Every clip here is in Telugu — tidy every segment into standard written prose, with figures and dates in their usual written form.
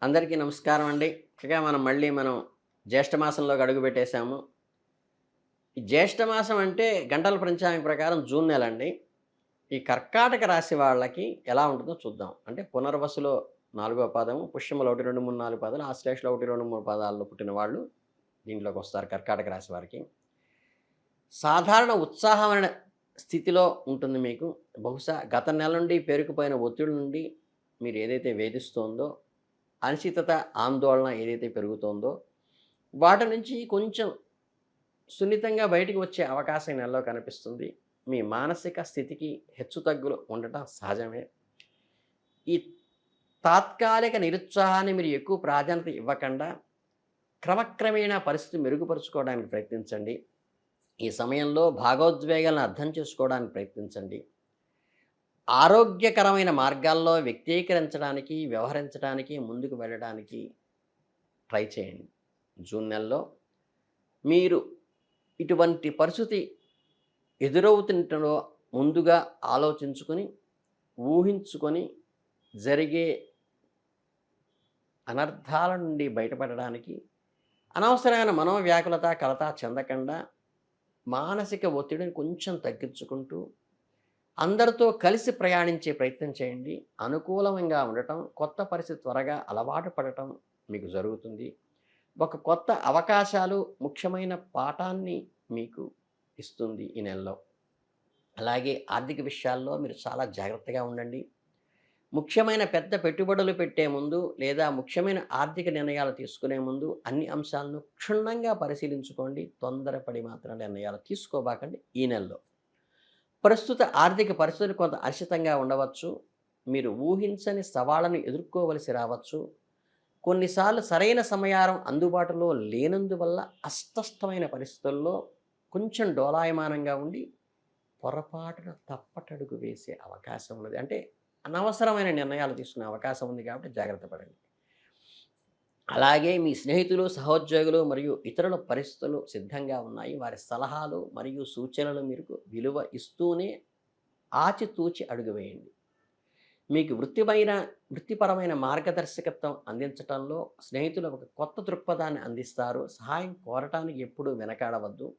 అందరికీ నమస్కారం అండి. మనం జ్యేష్ఠ మాసంలోకి అడుగుపెట్టేసాము. ఈ జ్యేష్ఠ మాసం అంటే గంటల పంచాంగం ప్రకారం జూన్ నెల అండి. ఈ కర్కాటక రాశి వాళ్ళకి ఎలా ఉంటుందో చూద్దాం. అంటే పునర్వసులో 4వ పాదము, పుష్యములో 1, 2, 3, 4 పాదాలు, ఆశ్లేషలో 1, 2, 3 పాదాల్లో పుట్టిన వాళ్ళు దీంట్లోకొస్తారు కర్కాటక రాశి వారికి. సాధారణ ఉత్సాహమైన స్థితిలో ఉంటుంది మీకు. బహుశా గత నెల నుండి పేరుకుపోయిన ఒత్తిడి నుండి మీరు ఏదైతే వేధిస్తోందో, అనిశ్చితత, ఆందోళన ఏదైతే పెరుగుతోందో, వాటి నుంచి కొంచెం సున్నితంగా బయటికి వచ్చే అవకాశం ఈ నెలలో కనిపిస్తుంది. మీ మానసిక స్థితికి హెచ్చుతగ్గులు ఉండటం సహజమే. ఈ తాత్కాలిక నిరుత్సాహాన్ని మీరు ఎక్కువ ప్రాధాన్యత ఇవ్వకుండా, క్రమక్రమేణా పరిస్థితి మెరుగుపరుచుకోవడానికి ప్రయత్నించండి. ఈ సమయంలో భాగోద్వేగాలను అర్థం చేసుకోవడానికి ప్రయత్నించండి. ఆరోగ్యకరమైన మార్గాల్లో వ్యక్తీకరించడానికి, వ్యవహరించడానికి, ముందుకు వెళ్ళడానికి ట్రై చేయండి. జూన్ నెలలో మీరు ఇటువంటి పరిస్థితి ఎదురవుతుంటో ముందుగా ఆలోచించుకొని, ఊహించుకొని జరిగే అనర్థాల నుండి బయటపడడానికి అనవసరమైన మనోవ్యాకులత, కలత చెందకుండా మానసిక ఒత్తిడిని కొంచెం తగ్గించుకుంటూ అందరితో కలిసి ప్రయాణించే ప్రయత్నం చేయండి. అనుకూలంగా ఉండటం, కొత్త పరిస్థితి త్వరగా అలవాటు పడటం మీకు జరుగుతుంది. ఒక కొత్త అవకాశాలు, ముఖ్యమైన పాఠాన్ని మీకు ఇస్తుంది ఈ నెలలో. అలాగే ఆర్థిక విషయాల్లో మీరు చాలా జాగ్రత్తగా ఉండండి. ముఖ్యమైన పెద్ద పెట్టుబడులు పెట్టే ముందు లేదా ముఖ్యమైన ఆర్థిక నిర్ణయాలు తీసుకునే ముందు అన్ని అంశాలను క్షుణ్ణంగా పరిశీలించుకోండి. తొందరపడి మాత్రం నిర్ణయాలు తీసుకోబాకండి ఈ నెలలో. ప్రస్తుత ఆర్థిక పరిస్థితులు కొంత అనిశ్చితంగా ఉండవచ్చు. మీరు ఊహించని సవాళ్ళను ఎదుర్కోవలసి రావచ్చు. కొన్నిసార్లు సరైన సమయారం అందుబాటులో లేనందువల్ల అస్పష్టమైన పరిస్థితుల్లో కొంచెం డోలాయమానంగా ఉండి పొరపాటున తప్పటడుగు వేసే అవకాశం ఉన్నది. అంటే అనవసరమైన నిర్ణయాలు తీసుకునే అవకాశం ఉంది కాబట్టి జాగ్రత్త పడండి. అలాగే మీ స్నేహితులు, సహోద్యోగులు మరియు ఇతరుల పరిస్థితులు సిద్ధంగా ఉన్నాయి. వారి సలహాలు మరియు సూచనలు మీకు విలువ ఇస్తూనే ఆచితూచి అడుగు వేయండి. మీకు వృత్తిపరమైన మార్గదర్శకత్వం అందించటంలో స్నేహితులు ఒక కొత్త దృక్పథాన్ని అందిస్తారు. సహాయం కోరటానికి ఎప్పుడూ వెనకాడవద్దు.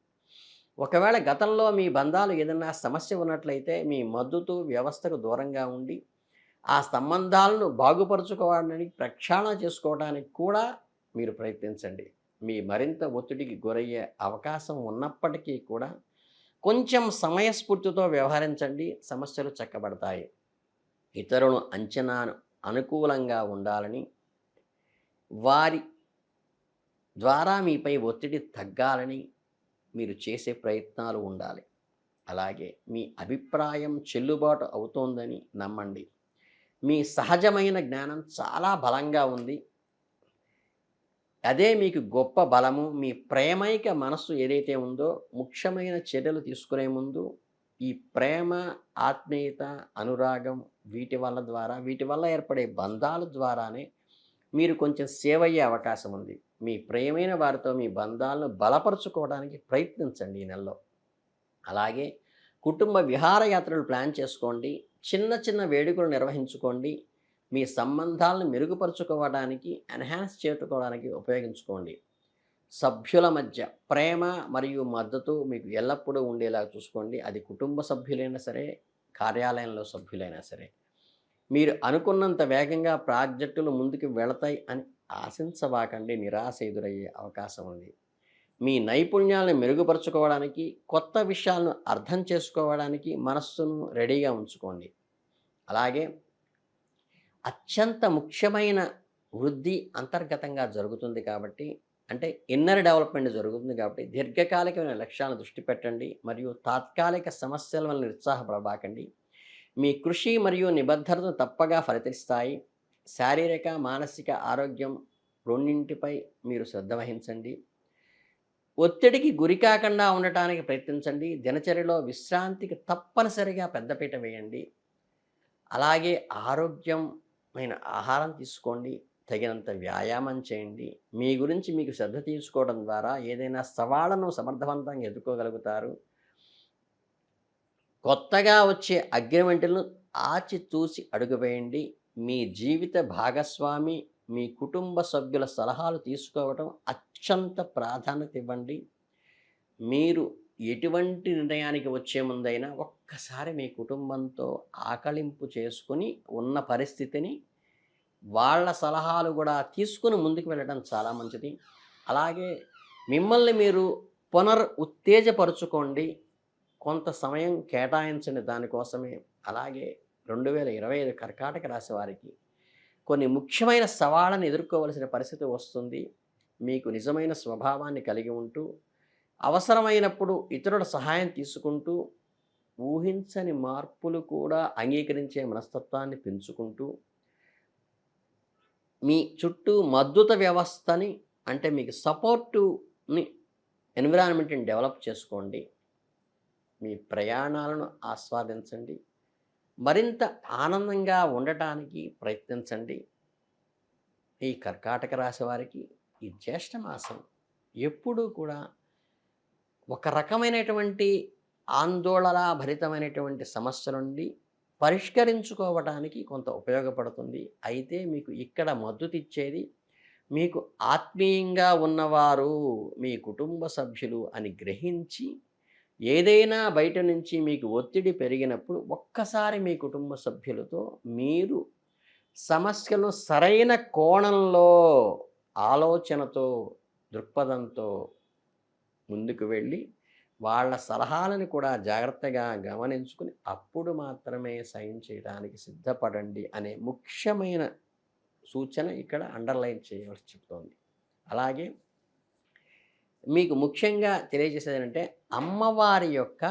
ఒకవేళ గతంలో మీ బంధాలు ఏదైనా సమస్య ఉన్నట్లయితే మీ మద్దతు వ్యవస్థకు దూరంగా ఉండి ఆ సంబంధాలను బాగుపరుచుకోవడానికి ప్రక్షాళన చేసుకోవడానికి కూడా మీరు ప్రయత్నించండి. మీ మరింత ఒత్తిడికి గురయ్యే అవకాశం ఉన్నప్పటికీ కూడా కొంచెం సమయస్ఫూర్తితో వ్యవహరించండి. సమస్యలు చక్కబడతాయి. ఇతరుల అంచనాను అనుకూలంగా ఉండాలని, వారి ద్వారా మీపై ఒత్తిడి తగ్గాలని మీరు చేసే ప్రయత్నాలు ఉండాలి. అలాగే మీ అభిప్రాయం చెల్లుబాటు అవుతోందని నమ్మండి. మీ సహజమైన జ్ఞానం చాలా బలంగా ఉంది. అదే మీకు గొప్ప బలము. మీ ప్రేమైక మనస్సు ఏదైతే ఉందో ముఖ్యమైన చర్యలు తీసుకునే ముందు ఈ ప్రేమ, ఆత్మీయత, అనురాగం వీటి వల్ల ఏర్పడే బంధాల ద్వారానే మీరు కొంచెం సేవ్ అయ్యే అవకాశం ఉంది. మీ ప్రియమైన వారితో మీ బంధాలను బలపరుచుకోవడానికి ప్రయత్నించండి ఈ నెలలో. అలాగే కుటుంబ విహారయాత్రలు ప్లాన్ చేసుకోండి. చిన్న చిన్న వేడుకలు నిర్వహించుకోండి. మీ సంబంధాలను మెరుగుపరుచుకోవడానికి, ఎన్హాన్స్ చేసుకోవడానికి ఉపయోగించుకోండి. సభ్యుల మధ్య ప్రేమ మరియు మద్దతు మీకు ఎల్లప్పుడూ ఉండేలా చూసుకోండి. అది కుటుంబ సభ్యులైనా సరే, కార్యాలయంలో సభ్యులైనా సరే. మీరు అనుకున్నంత వేగంగా ప్రాజెక్టులు ముందుకు వెళతాయి అని ఆశించబాకండి. నిరాశ ఎదురయ్యే అవకాశం ఉంది. మీ నైపుణ్యాలను మెరుగుపరుచుకోవడానికి, కొత్త విషయాలను అర్థం చేసుకోవడానికి మనస్సును రెడీగా ఉంచుకోండి. అలాగే అత్యంత ముఖ్యమైన వృద్ధి అంతర్గతంగా జరుగుతుంది కాబట్టి, అంటే ఇన్నర్ డెవలప్మెంట్ జరుగుతుంది కాబట్టి దీర్ఘకాలికమైన లక్ష్యాలను దృష్టి పెట్టండి మరియు తాత్కాలిక సమస్యల వల్ల నిరుత్సాహపడబాకండి. మీ కృషి మరియు నిబద్ధతను తప్పగా ఫలితిస్తాయి. శారీరక, మానసిక ఆరోగ్యం రెండింటిపై మీరు శ్రద్ధ వహించండి. ఒత్తిడికి గురి కాకుండా ఉండటానికి ప్రయత్నించండి. దినచర్యలో విశ్రాంతికి తప్పనిసరిగా పెద్దపీట వేయండి. అలాగే ఆరోగ్యమైన ఆహారం తీసుకోండి. తగినంత వ్యాయామం చేయండి. మీ గురించి మీకు శ్రద్ధ తీసుకోవడం ద్వారా ఏదైనా సవాళ్లను సమర్థవంతంగా ఎదుర్కోగలుగుతారు. కొత్తగా వచ్చే అగ్రిమెంట్లను ఆచితూచి అడుగువేయండి. మీ జీవిత భాగస్వామి మీ కుటుంబ సభ్యుల సలహాలు తీసుకోవటం అత్యంత ప్రాధాన్యత ఇవ్వండి. మీరు ఎటువంటి నిర్ణయానికి వచ్చే ముందైనా ఒక్కసారి మీ కుటుంబంతో ఆకళింపు చేసుకొని ఉన్న పరిస్థితిని వాళ్ళ సలహాలు కూడా తీసుకొని ముందుకు వెళ్ళడం చాలా మంచిది. అలాగే మిమ్మల్ని మీరు ఉత్తేజపరుచుకోండి. కొంత సమయం కేటాయించండి దానికోసమే. అలాగే 2025 కర్కాటక రాశి వారికి కొన్ని ముఖ్యమైన సవాళ్ళను ఎదుర్కోవలసిన పరిస్థితి వస్తుంది. మీకు నిజమైన స్వభావాన్ని కలిగి ఉంటూ, అవసరమైనప్పుడు ఇతరుల సహాయం తీసుకుంటూ, ఊహించని మార్పులు కూడా అంగీకరించే మనస్తత్వాన్ని పెంచుకుంటూ, మీ చుట్టూ మద్దతు వ్యవస్థని అంటే మీకు సపోర్టుని ఎన్విరాన్మెంట్ని డెవలప్ చేసుకోండి. మీ ప్రయాణాలను ఆస్వాదించండి. మరింత ఆనందంగా ఉండటానికి ప్రయత్నించండి. ఈ కర్కాటక రాశి వారికి ఈ జ్యేష్ఠ మాసం ఎప్పుడూ కూడా ఒక రకమైనటువంటి ఆందోళన భరితమైనటువంటి సమస్య నుండి పరిష్కరించుకోవటానికి కొంత ఉపయోగపడుతుంది. అయితే మీకు ఇక్కడ మద్దతిచ్చేది మీకు ఆత్మీయంగా ఉన్నవారు, మీ కుటుంబ సభ్యులు అని గ్రహించి ఏదైనా బయట నుంచి మీకు ఒత్తిడి పెరిగినప్పుడు ఒక్కసారి మీ కుటుంబ సభ్యులతో మీరు సమస్యను సరైన కోణంలో, ఆలోచనతో, దృక్పథంతో ముందుకు వెళ్ళి వాళ్ళ సలహాలను కూడా జాగ్రత్తగా గమనించుకుని అప్పుడు మాత్రమే సైన్ చేయడానికి సిద్ధపడండి అనే ముఖ్యమైన సూచన ఇక్కడ అండర్లైన్ చేయవలసి చెప్తోంది. అలాగే మీకు ముఖ్యంగా తెలియజేసేది ఏంటంటే అమ్మవారి యొక్క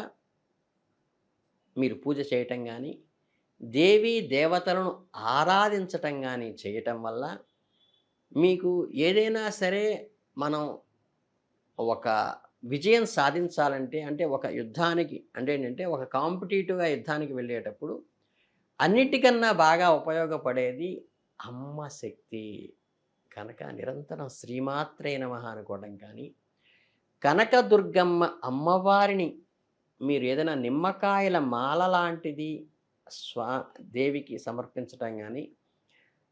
మీరు పూజ చేయటం కానీ, దేవీ దేవతలను ఆరాధించటం కానీ చేయటం వల్ల మీకు ఏదైనా సరే మనం ఒక విజయం సాధించాలంటే అంటే ఒక యుద్ధానికి అంటే ఏంటంటే ఒక కాంపిటీటివ్గా యుద్ధానికి వెళ్ళేటప్పుడు అన్నిటికన్నా బాగా ఉపయోగపడేది అమ్మ శక్తి. కనుక నిరంతరం శ్రీమాత్రే నమః అనుకోవడం కానీ, కనకదుర్గమ్మ అమ్మవారిని మీరు ఏదైనా నిమ్మకాయల మాల లాంటిది దేవికి సమర్పించటం కానీ,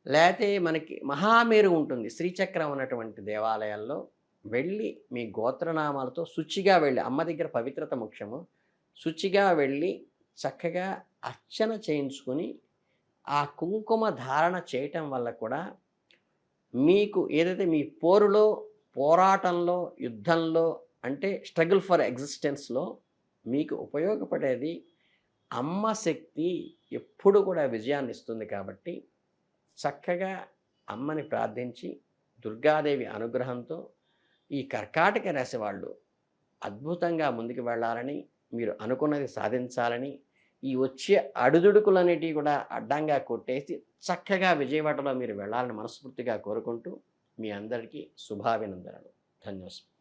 లేతే మనకి మహామేరు ఉంటుంది శ్రీచక్రం ఉన్నటువంటి దేవాలయాల్లో వెళ్ళి మీ గోత్రనామాలతో శుచిగా వెళ్ళి అమ్మ దగ్గర పవిత్రత ముఖ్యము. శుచిగా వెళ్ళి చక్కగా అర్చన చేయించుకొని ఆ కుంకుమ ధారణ చేయటం వల్ల కూడా మీకు ఏదైతే మీ పోరాటంలో, యుద్ధంలో అంటే స్ట్రగుల్ ఫర్ ఎగ్జిస్టెన్స్‌లో మీకు ఉపయోగపడేది అమ్మ శక్తి ఎప్పుడు కూడా విజయాన్ని ఇస్తుంది. కాబట్టి చక్కగా అమ్మని ప్రార్థించి దుర్గాదేవి అనుగ్రహంతో ఈ కర్కాటక రాశి వాళ్ళు అద్భుతంగా ముందుకు వెళ్ళాలని, మీరు అనుకున్నది సాధించాలని, ఈ వచ్చే అడుదుడుకులన్నిటివి కూడా అడ్డంగా కొట్టేసి చక్కగా విజయవాడలో మీరు వెళ్ళాలని మనస్ఫూర్తిగా కోరుకుంటూ మీ అందరికీ శుభాభినందనలు. ధన్యవాదాలు.